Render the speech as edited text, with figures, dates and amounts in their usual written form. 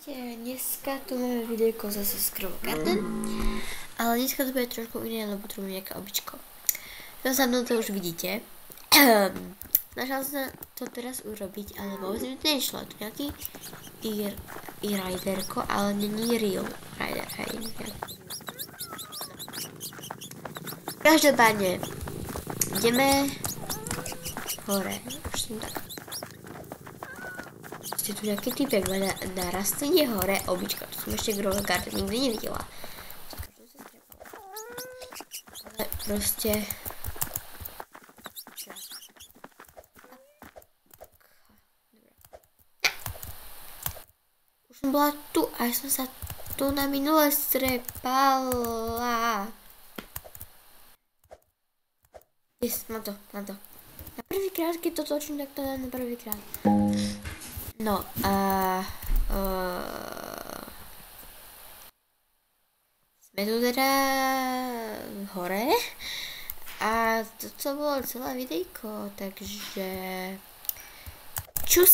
Čaute, dneska tu máme videjko zase z Crow Garden, ale dneska to bude trošku iné, lebo tu máme nejaké običko. To za mnou to už vidíte. Snažila sa to teraz urobiť, ale vôbec mi to nešlo. Tu nejaký riderko, ale není real rider, hej. Každopádne, ideme hore, už som tak. Je tu nejaký typek na rastline hore obička, to som ešte Crow Garden nikdy nevidela. Ale proste... Už som bola tu a ja som sa tu na minule strepala. Yes, mám to. Na prvýkrát, keď to točím, tak to dám na prvýkrát. No a sme tu teda hore a toto bolo celé videjko, takže čus!